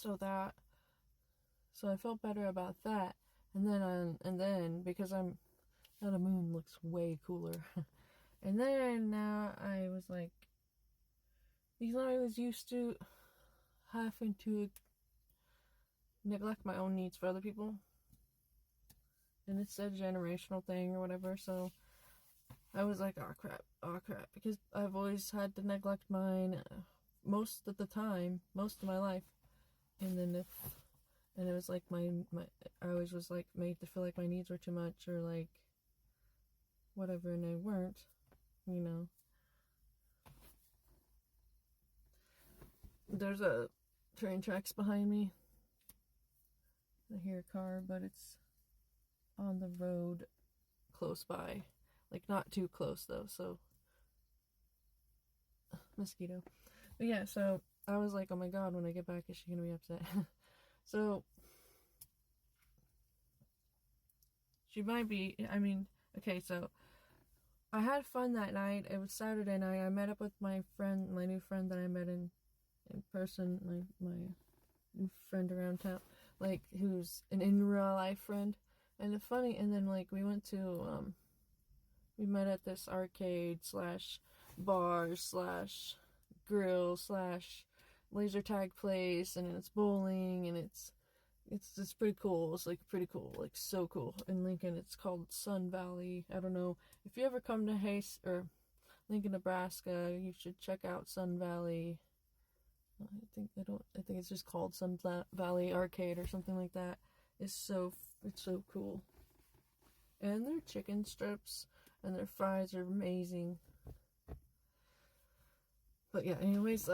So I felt better about that. And then because now the moon looks way cooler. And then now I was like, because I was used to having to neglect my own needs for other people, and it's a generational thing or whatever. So I was like, oh crap, because I've always had to neglect mine most of the time, most of my life, and then and it was like I always was like made to feel like my needs were too much or like whatever, and they weren't, you know. There's a train tracks behind me. I hear a car, but it's on the road close by. Like, not too close, though, so... Mosquito. But yeah, so I was like, oh my god, when I get back, is she gonna be upset? So, she might be... I mean, okay, so... I had fun that night. It was Saturday night. I met up with my friend, my new friend that I met in person, my new friend around town, like, who's an in real life friend. And then, like, we met at this arcade slash bar slash grill slash laser tag place, and it's bowling, and it's pretty cool. It's like pretty cool, like so cool. In Lincoln, it's called Sun Valley. I don't know if you ever come to Hayes or Lincoln, Nebraska, you should check out Sun Valley. I think it's just called Sun Valley Arcade or something like that. It's so cool. And their chicken strips and their fries are amazing. But yeah, anyways,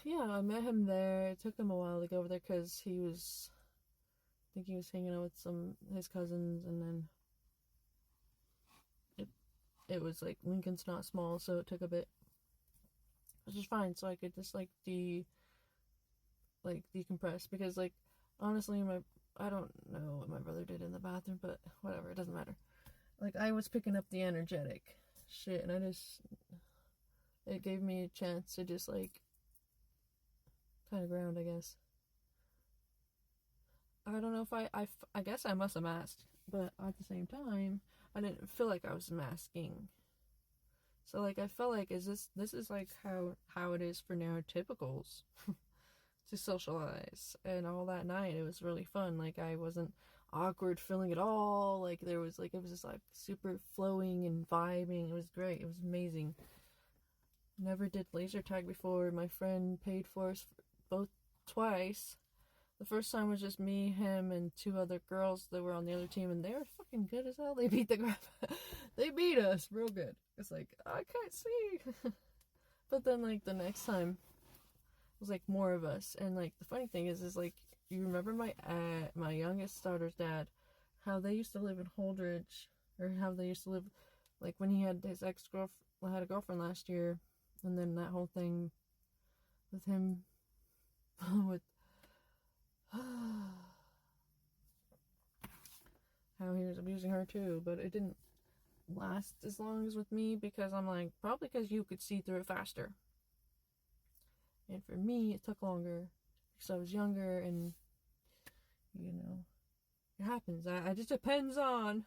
yeah, I met him there. It took him a while to go over there because I think he was hanging out with his cousins, and then it was like Lincoln's not small, so it took a bit, which is fine. So I could just like decompress, because like honestly, I don't know what my brother did in the bathroom, but whatever, it doesn't matter. Like, I was picking up the energetic shit, and it gave me a chance to just like kind of ground, I guess. I don't know if I guess I must have masked, but at the same time, I didn't feel like I was masking. So like I felt like, this is like how it is for neurotypicals to socialize. And all that night it was really fun. Like, I wasn't awkward feeling at all. Like, it was just like super flowing and vibing. It was great. It was amazing. Never did laser tag before. My friend paid for us both twice. The first time was just me, him, and two other girls that were on the other team, and they were fucking good as hell. They beat the crap. They beat us real good. It's like, I can't see. But then, like, the next time was like more of us, and like the funny thing is like, you remember my youngest daughter's dad, how they used to live in Holdridge, or how they used to live, like, when he had his ex-girlfriend, had a girlfriend last year, and then that whole thing with him with how he was abusing her too, but it didn't last as long as with me, because I'm like, probably because you could see through it faster. And for me, it took longer because I was younger, and you know, it happens. It just depends on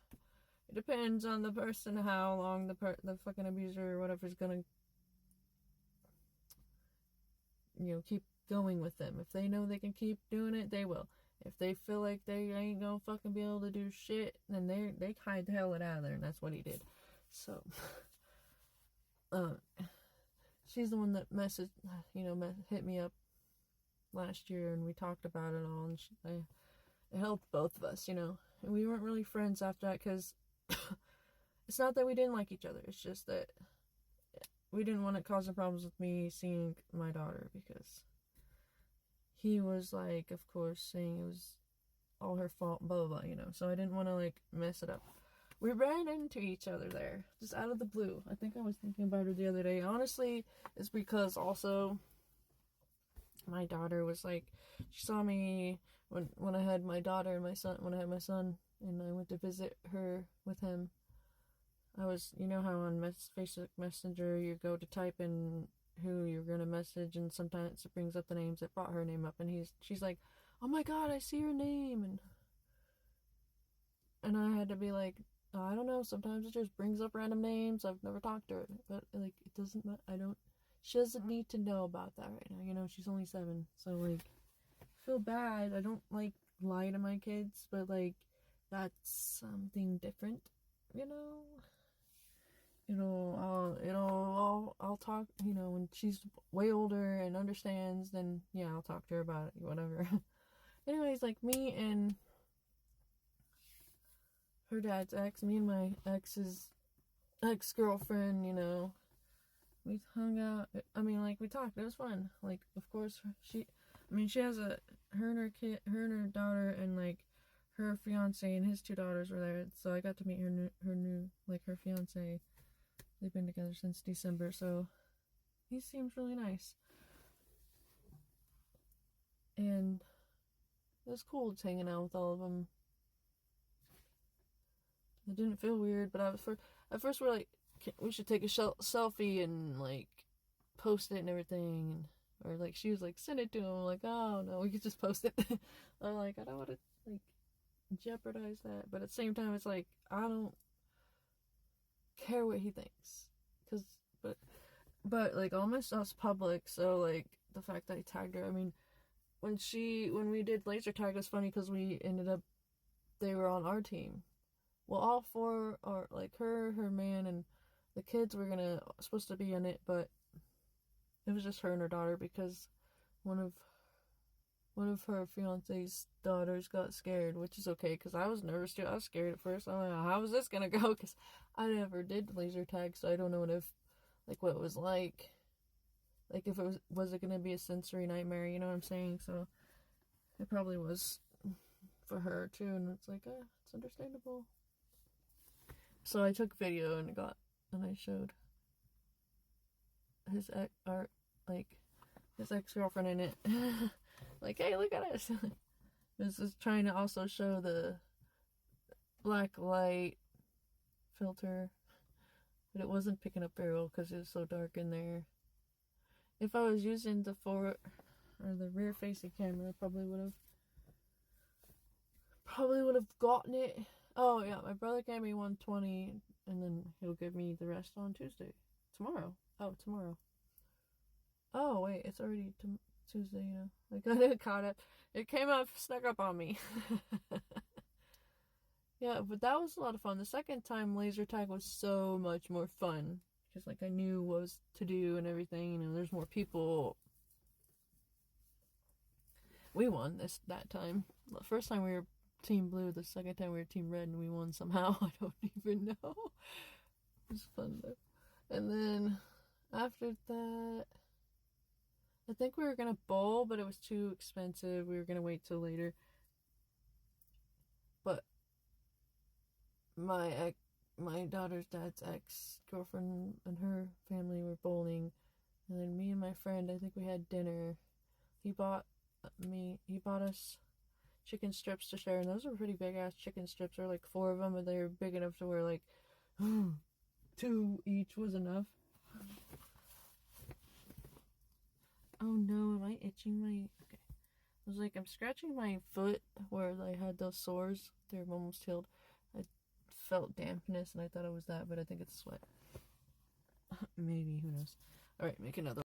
the person, how long the fucking abuser or whatever is gonna, keep going with them. If they know they can keep doing it, they will. If they feel like they ain't gonna fucking be able to do shit, then they hide the hell out of there, and that's what he did. So, she's the one that hit me up last year, and we talked about it all, and it helped both of us, and we weren't really friends after that, because it's not that we didn't like each other, it's just that we didn't want it causing problems with me seeing my daughter, because he was like, of course, saying it was all her fault, blah blah blah, so I didn't want to like mess it up. We ran into each other there, just out of the blue. I think I was thinking about her the other day. Honestly, it's because also my daughter was like, she saw me when I had my daughter and my son, when I had my son, and I went to visit her with him. I was, how on Facebook Messenger you go to type in who you're gonna message, and sometimes it brings up the names. It brought her name up, and she's like, oh my god, I see your name, and I had to be like, I don't know, sometimes it just brings up random names. I've never talked to her, but like it doesn't matter. She doesn't need to know about that right now. You know, she's only 7, so like I feel bad. I don't like lie to my kids, but like that's something different, you know. I'll talk, when she's way older and understands, then yeah, I'll talk to her about it, whatever. Anyways, like me and her dad's ex, me and my ex's ex-girlfriend, we hung out. I mean, like, we talked. It was fun. Like, of course, she has her and her kid, her and her daughter, and like her fiance and his 2 daughters were there. So I got to meet her fiance. They've been together since December, so he seems really nice. And it was cool just hanging out with all of them. It didn't feel weird, but at first we're like, we should take a selfie and like post it and everything, or like she was like, send it to him. I'm like, oh no, we could just post it. I'm like, I don't want to like jeopardize that, but at the same time, it's like I don't care what he thinks, but like all my stuff's public, so like the fact that I tagged her, I mean, when we did laser tag, it was funny because they were on our team. Well, all 4 are like her man, and the kids were supposed to be in it, but it was just her and her daughter because one of her fiance's daughters got scared, which is okay because I was nervous too. I was scared at first. I'm like, how is this gonna go? Because I never did laser tag, so I don't know what it was like. Like if it was it gonna be a sensory nightmare? You know what I'm saying? So it probably was for her too, and it's like, it's understandable. So I took video and I showed his ex-girlfriend in it. Like, hey, look at us. This is trying to also show the black light filter, but it wasn't picking up very well because it was so dark in there. If I was using the rear facing camera, I probably would have gotten it. Oh yeah, my brother gave me 120, and then he'll give me the rest on tomorrow. Oh wait, it's already Tuesday. Like I got caught up. It came up, snuck up on me. Yeah, but that was a lot of fun. The second time laser tag was so much more fun because like I knew what was to do and everything. There's more people. We won that time. The first time we were Team Blue, the second time we were Team Red, and we won somehow. I don't even know. It was fun though. And then after that, I think we were gonna bowl, but it was too expensive. We were gonna wait till later. But my daughter's dad's ex-girlfriend and her family were bowling, and then me and my friend, I think we had dinner. He bought us chicken strips to share, and those were pretty big ass chicken strips. There were like 4 of them, and they were big enough to where like 2 each was enough. Oh no, am I itching my... Okay. I was like, I'm scratching my foot where I had those sores. They're almost healed. I felt dampness and I thought it was that, but I think it's sweat. Maybe, who knows. Alright, make another one.